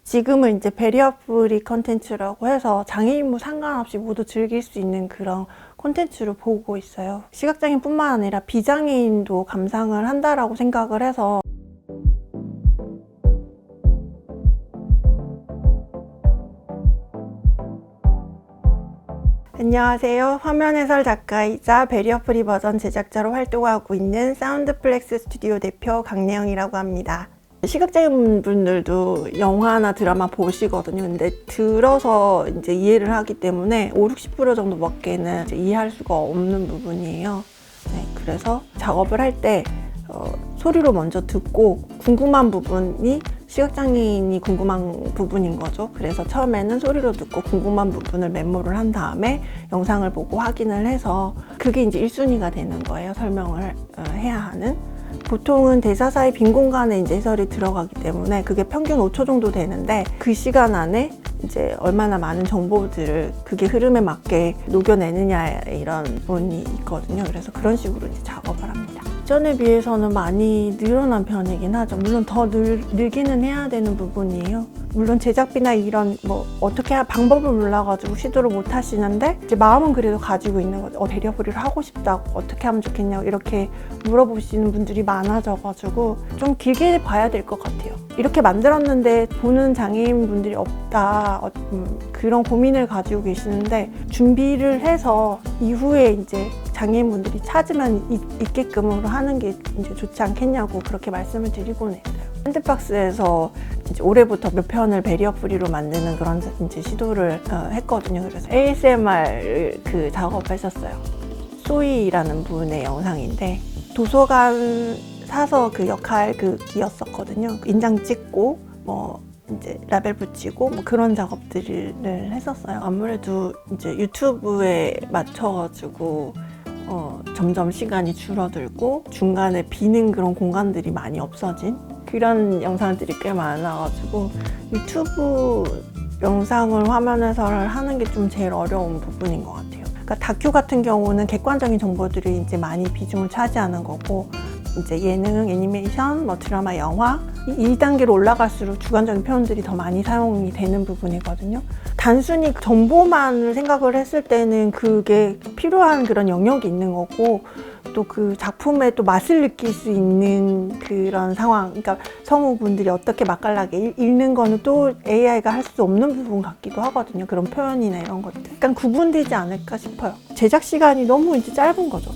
지금은 이제 베리어 프리 컨텐츠라고 해서 장애인무 상관없이 모두 즐길 수 있는 그런 콘텐츠를 보고 있어요. 시각장애인뿐만 아니라 비장애인도 감상을 한다라고 생각을 해서 안녕하세요. 화면 해설 작가이자 베리어 프리 버전 제작자로 활동하고 있는 사운드플렉스 스튜디오 대표 강래영이라고 합니다. 시각장애인 분들도 영화나 드라마 보시거든요. 근데 들어서 이제 이해를 하기 때문에 50-60% 정도밖에는 이제 이해할 수가 없는 부분이에요. 네, 그래서 작업을 할 때 소리로 먼저 듣고 궁금한 부분이 시각장애인이 궁금한 부분인 거죠. 그래서 처음에는 소리로 듣고 궁금한 부분을 메모를 한 다음에 영상을 보고 확인을 해서 그게 이제 1순위가 되는 거예요. 설명을 해야 하는. 보통은 대사 사이 빈 공간에 이제 해설이 들어가기 때문에 그게 평균 5초 정도 되는데 그 시간 안에 이제 얼마나 많은 정보들을 그게 흐름에 맞게 녹여내느냐 이런 부분이 있거든요. 그래서 그런 식으로 이제 작업을 합니다. 전에 비해서는 많이 늘어난 편이긴 하죠. 물론 더 늘기는 해야 되는 부분이에요. 물론 제작비나 이런 뭐 어떻게 할 방법을 몰라가지고 시도를 못 하시는데 이제 마음은 그래도 가지고 있는 거죠. 베리어 프리를 하고 싶다고 어떻게 하면 좋겠냐고 이렇게 물어보시는 분들이 많아져가지고 좀 길게 봐야 될 것 같아요. 이렇게 만들었는데 보는 장애인 분들이 없다 그런 고민을 가지고 계시는데 준비를 해서 이후에 이제 장애인분들이 찾으면 있게끔으로 하는 게 이제 좋지 않겠냐고 그렇게 말씀을 드리고는 있어요. 샌드박스에서 이제 올해부터 몇 편을 베리어 프리로 만드는 그런 이제 시도를 했거든요. 그래서 ASMR 그 작업했었어요. 소이라는 분의 영상인데 도서관 사서 그 역할 그기였었거든요. 인장 찍고 뭐 이제 라벨 붙이고 뭐 그런 작업들을 했었어요. 아무래도 이제 유튜브에 맞춰가지고 점점 시간이 줄어들고 중간에 비는 그런 공간들이 많이 없어진 그런 영상들이 꽤 많아가지고 유튜브 영상을 화면 해설을 하는 게 좀 제일 어려운 부분인 것 같아요. 그러니까 다큐 같은 경우는 객관적인 정보들이 이제 많이 비중을 차지하는 거고 이제 예능, 애니메이션, 뭐 드라마, 영화 2단계로 올라갈수록 주관적인 표현들이 더 많이 사용이 되는 부분이거든요. 단순히 정보만을 생각을 했을 때는 그게 필요한 그런 영역이 있는 거고 또 그 작품의 또 맛을 느낄 수 있는 그런 상황, 그러니까 성우분들이 어떻게 맛깔나게 읽는 거는 또 AI가 할 수 없는 부분 같기도 하거든요. 그런 표현이나 이런 것들. 약간 구분되지 않을까 싶어요. 제작 시간이 너무 이제 짧은 거죠.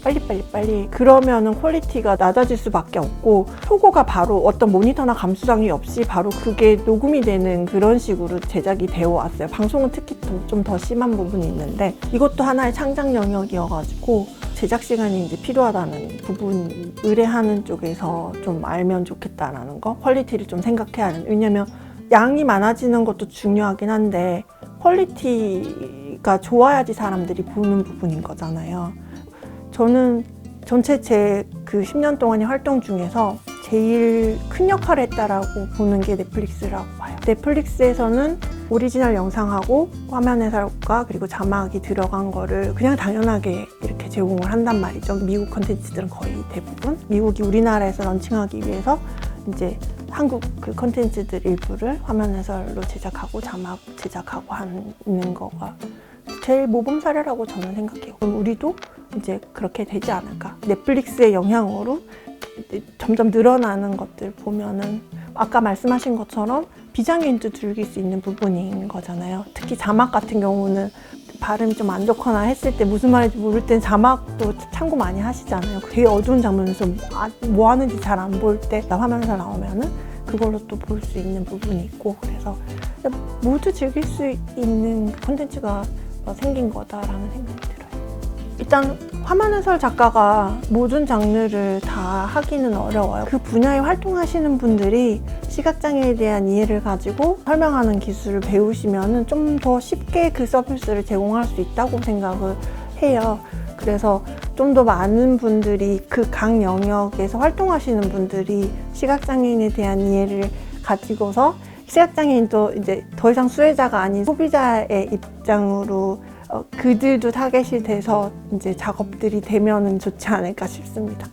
빨리. 그러면은 퀄리티가 낮아질 수밖에 없고 초고가 바로 어떤 모니터나 감수장이 없이 바로 그게 녹음이 되는 그런 식으로 제작이 되어 왔어요. 방송은 특히 좀 더 심한 부분이 있는데 이것도 하나의 창작 영역이어가지고 제작 시간이 이제 필요하다는 부분 의뢰하는 쪽에서 좀 알면 좋겠다라는 거, 퀄리티를 좀 생각해야 하는. 왜냐면 양이 많아지는 것도 중요하긴 한데 퀄리티가 좋아야지 사람들이 보는 부분인 거잖아요. 저는 전체 제 그 10년 동안의 활동 중에서 제일 큰 역할을 했다라고 보는 게 넷플릭스라고 봐요. 넷플릭스에서는 오리지널 영상하고 화면 해설과 그리고 자막이 들어간 거를 그냥 당연하게 이렇게 제공을 한단 말이죠. 미국 컨텐츠들은 거의 대부분 미국이 우리나라에서 런칭하기 위해서 이제 한국 그 컨텐츠들 일부를 화면 해설로 제작하고 자막 제작하고 하는 거가 제일 모범 사례라고 저는 생각해요. 그럼 우리도 이제 그렇게 되지 않을까. 넷플릭스의 영향으로 점점 늘어나는 것들 보면은 아까 말씀하신 것처럼 비장애인도 즐길 수 있는 부분인 거잖아요. 특히 자막 같은 경우는 발음이 좀 안 좋거나 했을 때 무슨 말인지 모를 땐 자막도 참고 많이 하시잖아요. 되게 어두운 장면에서 뭐 하는지 잘 안 보일 때 화면에서 나오면은 그걸로 또 볼 수 있는 부분이 있고 그래서 모두 즐길 수 있는 콘텐츠가 생긴 거다라는 생각이 들어요. 일단 화면 해설 작가가 모든 장르를 다 하기는 어려워요. 그 분야에 활동하시는 분들이 시각장애에 대한 이해를 가지고 설명하는 기술을 배우시면 좀 더 쉽게 그 서비스를 제공할 수 있다고 생각을 해요. 그래서 좀 더 많은 분들이 그 각 영역에서 활동하시는 분들이 시각장애인에 대한 이해를 가지고서 시각장애인도 이제 더 이상 수혜자가 아닌 소비자의 입장으로 그들도 타겟이 돼서 이제 작업들이 되면은 좋지 않을까 싶습니다.